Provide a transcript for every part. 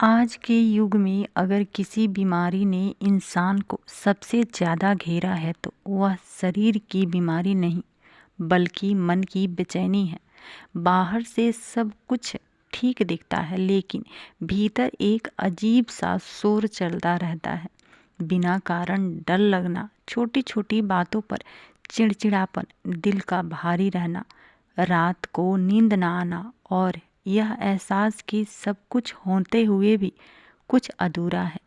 आज के युग में अगर किसी बीमारी ने इंसान को सबसे ज़्यादा घेरा है तो वह शरीर की बीमारी नहीं बल्कि मन की बेचैनी है। बाहर से सब कुछ ठीक दिखता है लेकिन भीतर एक अजीब सा शोर चलता रहता है। बिना कारण डर लगना, छोटी छोटी बातों पर चिड़चिड़ापन, दिल का भारी रहना, रात को नींद ना आना और यह एहसास कि सब कुछ होते हुए भी कुछ अधूरा है।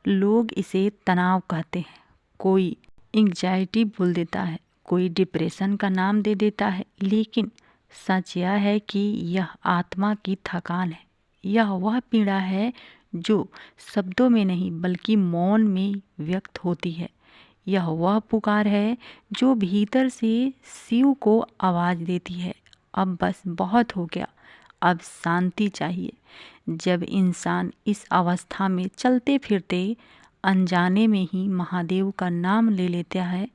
लोग इसे तनाव कहते हैं, कोई एंग्जाइटी बोल देता है, कोई डिप्रेशन का नाम दे देता है, लेकिन सच यह है कि यह आत्मा की थकान है। यह वह पीड़ा है जो शब्दों में नहीं बल्कि मौन में व्यक्त होती है। यह वह पुकार है जो भीतर से शिव को आवाज़ देती है, अब बस बहुत हो गया, अब शांति चाहिए। जब इंसान इस अवस्था में चलते फिरते अनजाने में ही महादेव का नाम ले लेता है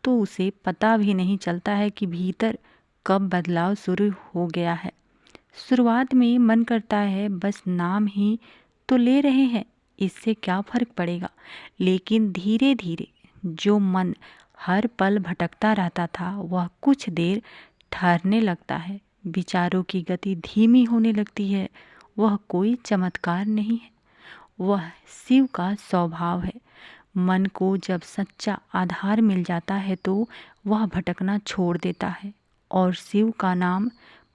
तो उसे पता भी नहीं चलता है कि भीतर कब बदलाव शुरू हो गया है। शुरुआत में मन करता है बस नाम ही तो ले रहे हैं, इससे क्या फर्क पड़ेगा। लेकिन धीरे धीरे जो मन हर पल भटकता रहता था वह कुछ देर ठहरने लगता है, विचारों की गति धीमी होने लगती है। वह कोई चमत्कार नहीं है, वह शिव का स्वभाव है। मन को जब सच्चा आधार मिल जाता है तो वह भटकना छोड़ देता है और शिव का नाम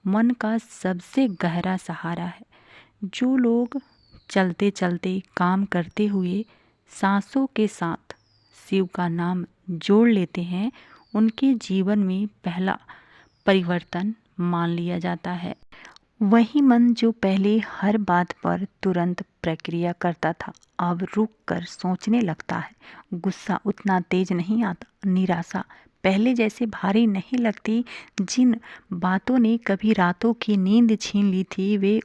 मन का सबसे गहरा सहारा है। जो लोग चलते चलते काम करते हुए सांसों के साथ शिव का नाम जोड़ लेते हैं उनके जीवन में पहला परिवर्तन मान लिया जाता है। वही मन जो पहले हर बात पर तुरंत प्रक्रिया करता था अब रुक कर सोचने लगता है। गुस्सा उतना तेज नहीं आता, निराशा पहले जैसे भारी नहीं लगती। जिन बातों ने कभी रातों की नींद छीन ली थी वे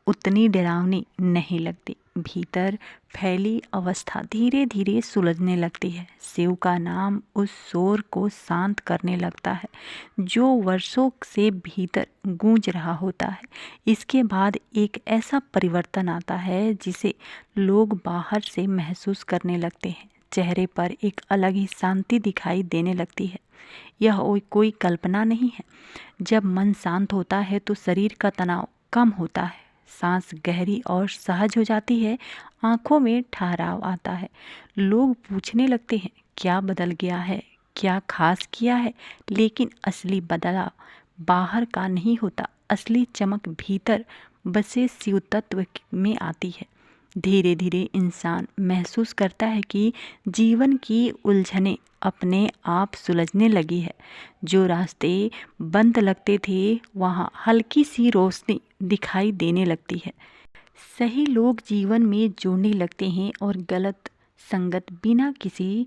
उतनी डरावनी नहीं लगती। भीतर फैली अवस्था धीरे धीरे सुलझने लगती है। शिव का नाम उस शोर को शांत करने लगता है जो वर्षों से भीतर गूंज रहा होता है। इसके बाद एक ऐसा परिवर्तन आता है जिसे लोग बाहर से महसूस करने लगते हैं। चेहरे पर एक अलग ही शांति दिखाई देने लगती है। यह कोई कल्पना नहीं है। जब मन शांत होता है तो शरीर का तनाव कम होता है, सांस गहरी और सहज हो जाती है, आंखों में ठहराव आता है। लोग पूछने लगते हैं क्या बदल गया है, क्या खास किया है। लेकिन असली बदलाव बाहर का नहीं होता, असली चमक भीतर बसे शिव तत्व में आती है। धीरे धीरे इंसान महसूस करता है कि जीवन की उलझनें अपने आप सुलझने लगी है। जो रास्ते बंद लगते थे वहाँ हल्की सी रोशनी दिखाई देने लगती है। सही लोग जीवन में जुड़ने लगते हैं और गलत संगत बिना किसी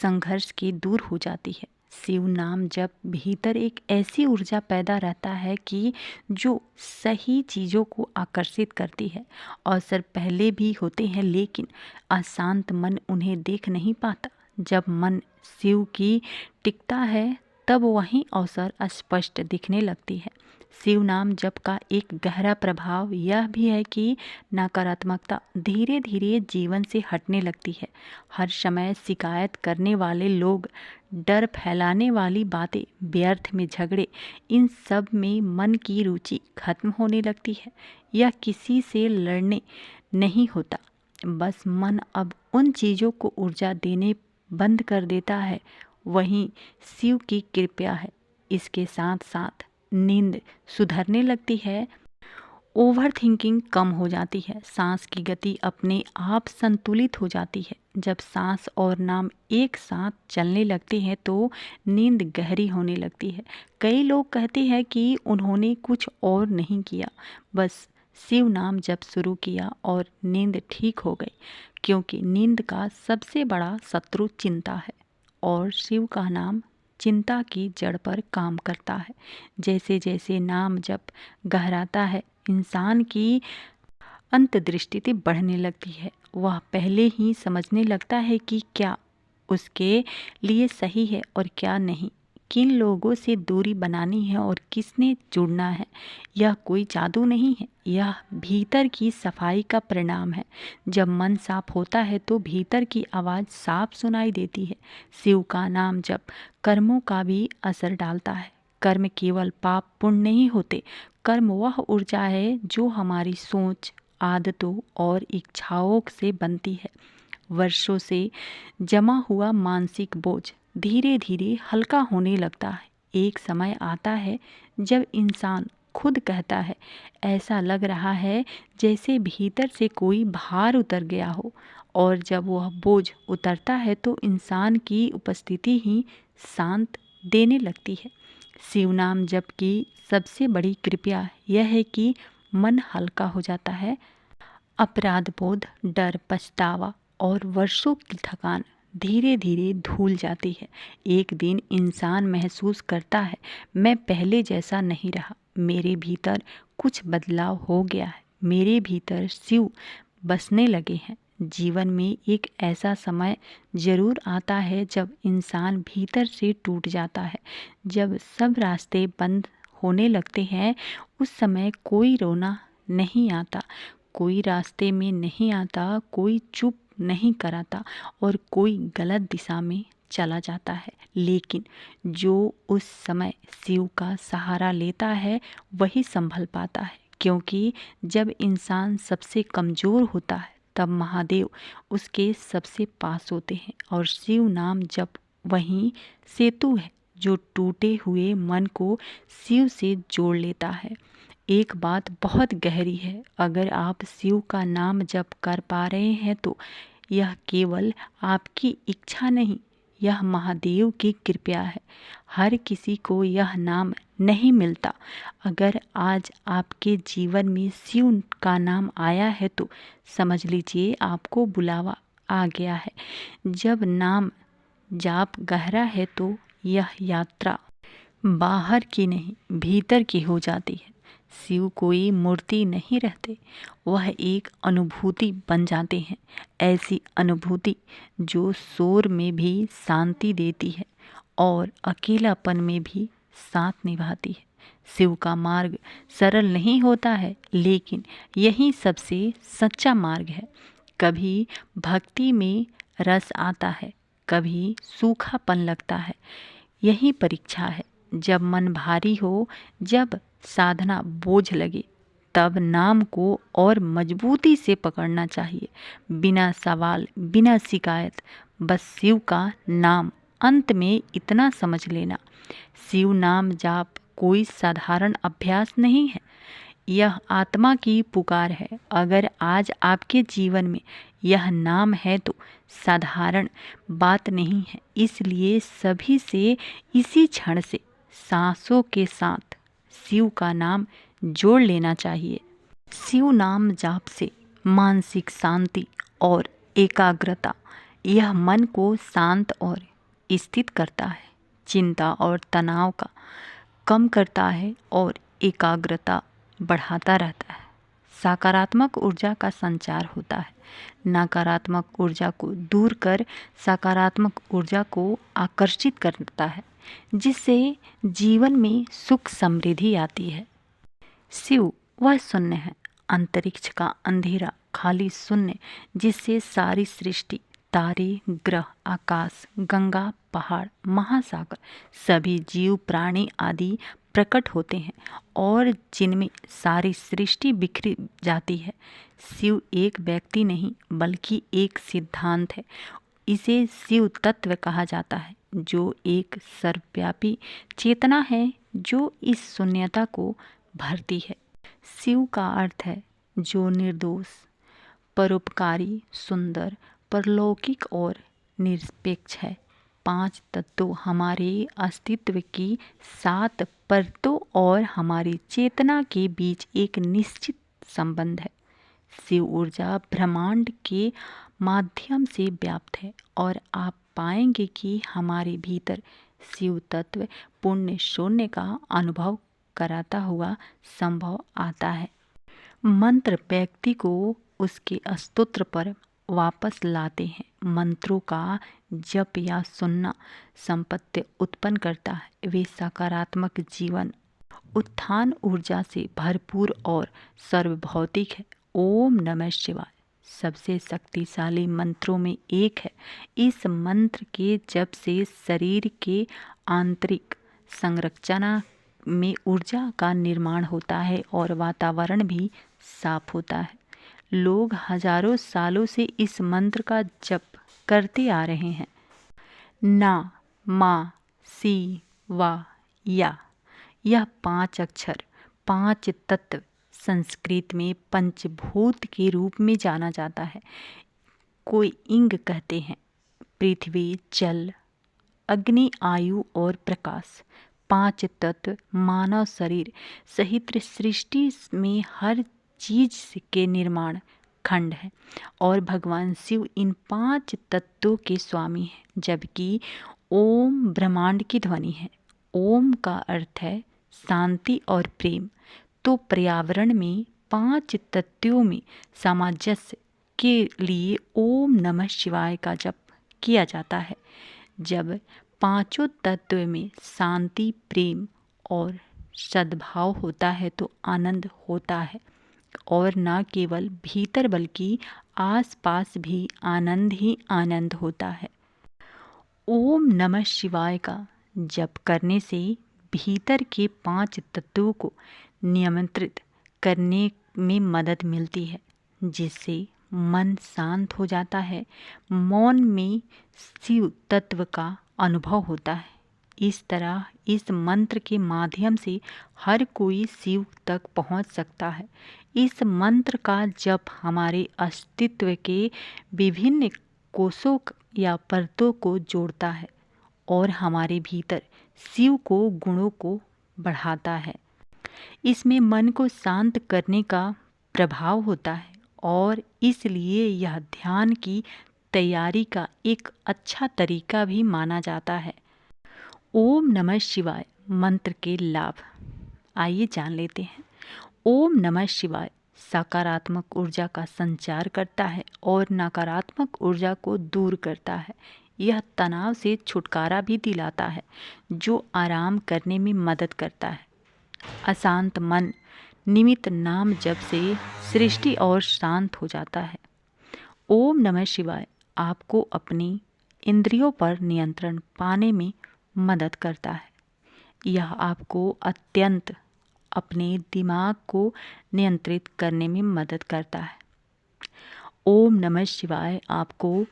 संघर्ष के दूर हो जाती है। शिव नाम जब भीतर एक ऐसी ऊर्जा पैदा रहता है कि जो सही चीज़ों को आकर्षित करती है। अवसर पहले भी होते हैं लेकिन अशांत मन उन्हें देख नहीं पाता। जब मन शिव की टिकता है तब वहीं अवसर स्पष्ट दिखने लगती है। शिव नाम जप का एक गहरा प्रभाव यह भी है कि नकारात्मकता धीरे धीरे जीवन से हटने लगती है। हर समय शिकायत करने वाले लोग, डर फैलाने वाली बातें, व्यर्थ में झगड़े, इन सब में मन की रुचि खत्म होने लगती है। यह किसी से लड़ने नहीं होता, बस मन अब उन चीज़ों को ऊर्जा देने बंद कर देता है। वहीं शिव की कृपा है। इसके साथ साथ नींद सुधरने लगती है, ओवर थिंकिंग कम हो जाती है, सांस की गति अपने आप संतुलित हो जाती है। जब सांस और नाम एक साथ चलने लगते हैं तो नींद गहरी होने लगती है। कई लोग कहते हैं कि उन्होंने कुछ और नहीं किया, बस शिव नाम जब शुरू किया और नींद ठीक हो गई। क्योंकि नींद का सबसे बड़ा शत्रु चिंता है और शिव का नाम चिंता की जड़ पर काम करता है। जैसे जैसे नाम जब गहराता है इंसान की अंतर्दृष्टि बढ़ने लगती है। वह पहले ही समझने लगता है कि क्या उसके लिए सही है और क्या नहीं, किन लोगों से दूरी बनानी है और किसने जुड़ना है। यह कोई जादू नहीं है, यह भीतर की सफाई का परिणाम है। जब मन साफ होता है तो भीतर की आवाज़ साफ सुनाई देती है। शिव का नाम जब कर्मों का भी असर डालता है। कर्म केवल पाप पुण्य नहीं होते, कर्म वह ऊर्जा है जो हमारी सोच, आदतों और इच्छाओं से बनती है। वर्षों से जमा हुआ मानसिक बोझ धीरे धीरे हल्का होने लगता है। एक समय आता है जब इंसान खुद कहता है, ऐसा लग रहा है जैसे भीतर से कोई भार उतर गया हो। और जब वह बोझ उतरता है तो इंसान की उपस्थिति ही शांत देने लगती है। शिव नाम जप की सबसे बड़ी कृपया यह है कि मन हल्का हो जाता है। अपराध बोध, डर, पछतावा और वर्षों की थकान धीरे धीरे धुल जाती है। एक दिन इंसान महसूस करता है, मैं पहले जैसा नहीं रहा, मेरे भीतर कुछ बदलाव हो गया है, मेरे भीतर शिव बसने लगे हैं। जीवन में एक ऐसा समय जरूर आता है जब इंसान भीतर से टूट जाता है। जब सब रास्ते बंद होने लगते हैं, उस समय कोई रोना नहीं आता, कोई रास्ते में नहीं आता, कोई चुप नहीं कराता और कोई गलत दिशा में चला जाता है। लेकिन जो उस समय शिव का सहारा लेता है वही संभल पाता है, क्योंकि जब इंसान सबसे कमज़ोर होता है तब महादेव उसके सबसे पास होते हैं। और शिव नाम जब वही सेतु है जो टूटे हुए मन को शिव से जोड़ लेता है। एक बात बहुत गहरी है, अगर आप शिव का नाम जप कर पा रहे हैं तो यह केवल आपकी इच्छा नहीं, यह महादेव की कृपा है। हर किसी को यह नाम नहीं मिलता। अगर आज आपके जीवन में शिव का नाम आया है तो समझ लीजिए आपको बुलावा आ गया है। जब नाम जाप गहरा है तो यह यात्रा बाहर की नहीं भीतर की हो जाती है। शिव कोई मूर्ति नहीं रहते, वह एक अनुभूति बन जाते हैं। ऐसी अनुभूति जो शोर में भी शांति देती है और अकेलापन में भी साथ निभाती है। शिव का मार्ग सरल नहीं होता है, लेकिन यही सबसे सच्चा मार्ग है। कभी भक्ति में रस आता है, कभी सूखापन लगता है। यही परीक्षा है। जब मन भारी हो, जब साधना बोझ लगे, तब नाम को और मजबूती से पकड़ना चाहिए, बिना सवाल, बिना शिकायत, बस शिव का नाम। अंत में इतना समझ लेना, शिव नाम जाप कोई साधारण अभ्यास नहीं है, यह आत्मा की पुकार है। अगर आज आपके जीवन में यह नाम है तो साधारण बात नहीं है। इसलिए सभी से इसी क्षण से सांसों के साथ शिव का नाम जोड़ लेना चाहिए। शिव नाम जाप से मानसिक शांति और एकाग्रता, यह मन को शांत और स्थित करता है, चिंता और तनाव का कम करता है और एकाग्रता बढ़ाता रहता है। सकारात्मक ऊर्जा का संचार होता है, नकारात्मक ऊर्जा को दूर कर सकारात्मक ऊर्जा को आकर्षित करता है, जिससे जीवन में सुख समृद्धि आती है। शिव वह शून्य है, अंतरिक्ष का अंधेरा, खाली शून्य, जिससे सारी सृष्टि, तारे, ग्रह, आकाश, गंगा, पहाड़, महासागर, सभी जीव, प्राणी आदि प्रकट होते हैं और जिनमें सारी सृष्टि बिखरी जाती है। शिव एक व्यक्ति नहीं बल्कि एक सिद्धांत है। इसे शिव तत्व कहा जाता है, जो एक सर्वव्यापी चेतना है जो इस शून्यता को भरती है। शिव का अर्थ है जो निर्दोष, परोपकारी, सुंदर, परलौकिक और निरपेक्ष है। 5 तत्वों हमारे अस्तित्व की 7 परतों और हमारी चेतना के बीच एक निश्चित संबंध है। शिव ऊर्जा ब्रह्मांड के माध्यम से व्याप्त है और आप पाएंगे कि हमारे भीतर शिव तत्व पुण्य शून्य का अनुभव कराता हुआ संभव आता है। मंत्र व्यक्ति को उसके अस्तित्व पर वापस लाते हैं। मंत्रों का जप या सुनना संपत्ति उत्पन्न करता है। वे सकारात्मक जीवन उत्थान ऊर्जा से भरपूर और सर्वभौतिक है। ओम नमः शिवाय सबसे शक्तिशाली मंत्रों में एक है। इस मंत्र के जप से शरीर के आंतरिक संरचना में ऊर्जा का निर्माण होता है और वातावरण भी साफ होता है। लोग हजारों सालों से इस मंत्र का जप करते आ रहे हैं। ना, मा, सी, वा, या यह 5 अक्षर 5 तत्व संस्कृत में पंचभूत के रूप में जाना जाता है। कोई इंग कहते हैं। पृथ्वी, जल, अग्नि, आयु और प्रकाश 5 तत्व मानव शरीर सहित सृष्टि में हर चीज के निर्माण खंड है और भगवान शिव इन 5 तत्वों के स्वामी हैं। जबकि ओम ब्रह्मांड की ध्वनि है। ओम का अर्थ है शांति और प्रेम। तो पर्यावरण में 5 तत्वों में सामंजस्य के लिए ओम नमः शिवाय का जप किया जाता है। जब 5 तत्व में शांति, प्रेम और सद्भाव होता है तो आनंद होता है और न केवल भीतर बल्कि आसपास भी आनंद ही आनंद होता है। ओम नमः शिवाय का जप करने से भीतर के 5 तत्वों को नियंत्रित करने में मदद मिलती है, जिससे मन शांत हो जाता है। मौन में शिव तत्व का अनुभव होता है। इस तरह इस मंत्र के माध्यम से हर कोई शिव तक पहुंच सकता है। इस मंत्र का जप हमारे अस्तित्व के विभिन्न कोषों या परतों को जोड़ता है और हमारे भीतर शिव को गुणों को बढ़ाता है। इसमें मन को शांत करने का प्रभाव होता है और इसलिए यह ध्यान की तैयारी का एक अच्छा तरीका भी माना जाता है। ओम नमः शिवाय मंत्र के लाभ आइए जान लेते हैं। ओम नमः शिवाय सकारात्मक ऊर्जा का संचार करता है और नकारात्मक ऊर्जा को दूर करता है। यह तनाव से छुटकारा भी दिलाता है, जो आराम करने में मदद करता है। अशांत मन निमित्त नाम जप से सृष्टि और शांत हो जाता है। ओम नमः शिवाय आपको अपनी इंद्रियों पर नियंत्रण पाने में मदद करता है। यह आपको अत्यंत अपने दिमाग को नियंत्रित करने में मदद करता है। ओम नमः शिवाय आपको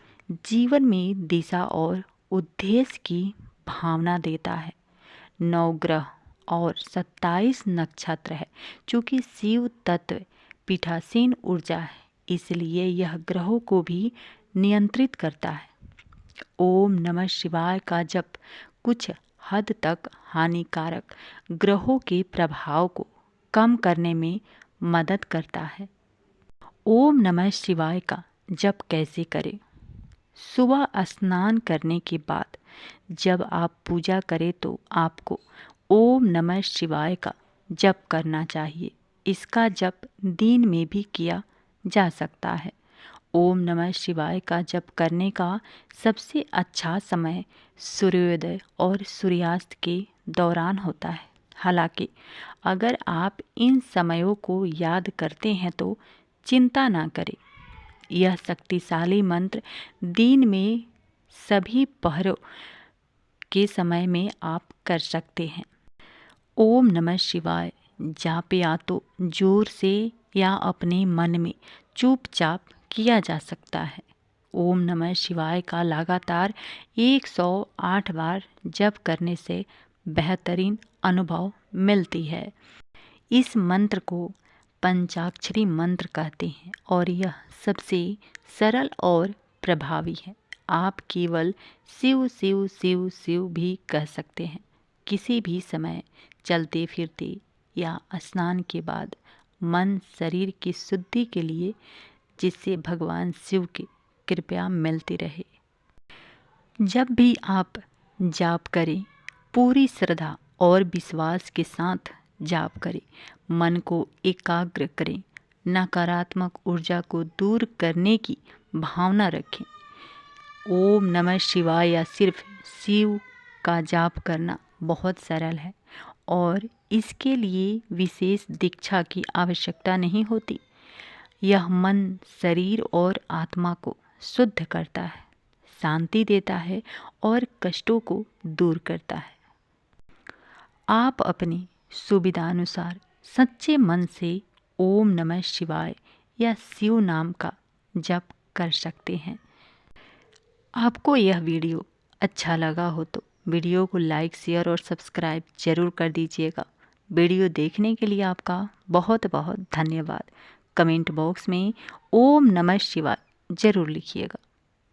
जीवन में दिशा और उद्देश्य की भावना देता है। 9 ग्रह और 27 नक्षत्र है। चूँकि शिव तत्व पीठासीन ऊर्जा है, इसलिए यह ग्रहों को भी नियंत्रित करता है। ओम नमः शिवाय का जप कुछ हद तक हानिकारक ग्रहों के प्रभाव को कम करने में मदद करता है। ओम नमः शिवाय का जप कैसे करें? सुबह स्नान करने के बाद जब आप पूजा करें तो आपको ओम नमः शिवाय का जप करना चाहिए। इसका जप दिन में भी किया जा सकता है। ओम नमः शिवाय का जप करने का सबसे अच्छा समय सूर्योदय और सूर्यास्त के दौरान होता है। हालांकि अगर आप इन समयों को याद करते हैं तो चिंता ना करें। यह शक्तिशाली मंत्र दिन में सभी पहरों के समय में आप कर सकते हैं। ओम नमः शिवाय जाप या तो जोर से या अपने मन में चुपचाप किया जा सकता है। ओम नमः शिवाय का लगातार 108 बार जप करने से बेहतरीन अनुभव मिलती है। इस मंत्र को पंचाक्षरी मंत्र कहते हैं और यह सबसे सरल और प्रभावी है। आप केवल शिव शिव शिव शिव भी कह सकते हैं, किसी भी समय, चलते फिरते या स्नान के बाद, मन शरीर की शुद्धि के लिए, जिससे भगवान शिव की कृपा मिलती रहे। जब भी आप जाप करें, पूरी श्रद्धा और विश्वास के साथ जाप करें। मन को एकाग्र करें। नकारात्मक ऊर्जा को दूर करने की भावना रखें। ओम नमः शिवाय या सिर्फ शिव का जाप करना बहुत सरल है और इसके लिए विशेष दीक्षा की आवश्यकता नहीं होती। यह मन, शरीर और आत्मा को शुद्ध करता है, शांति देता है और कष्टों को दूर करता है। आप अपनी सुविधानुसार सच्चे मन से ओम नमः शिवाय या शिव नाम का जप कर सकते हैं। आपको यह वीडियो अच्छा लगा हो तो वीडियो को लाइक, शेयर और सब्सक्राइब जरूर कर दीजिएगा। वीडियो देखने के लिए आपका बहुत बहुत धन्यवाद। कमेंट बॉक्स में ओम नमः शिवाय जरूर लिखिएगा।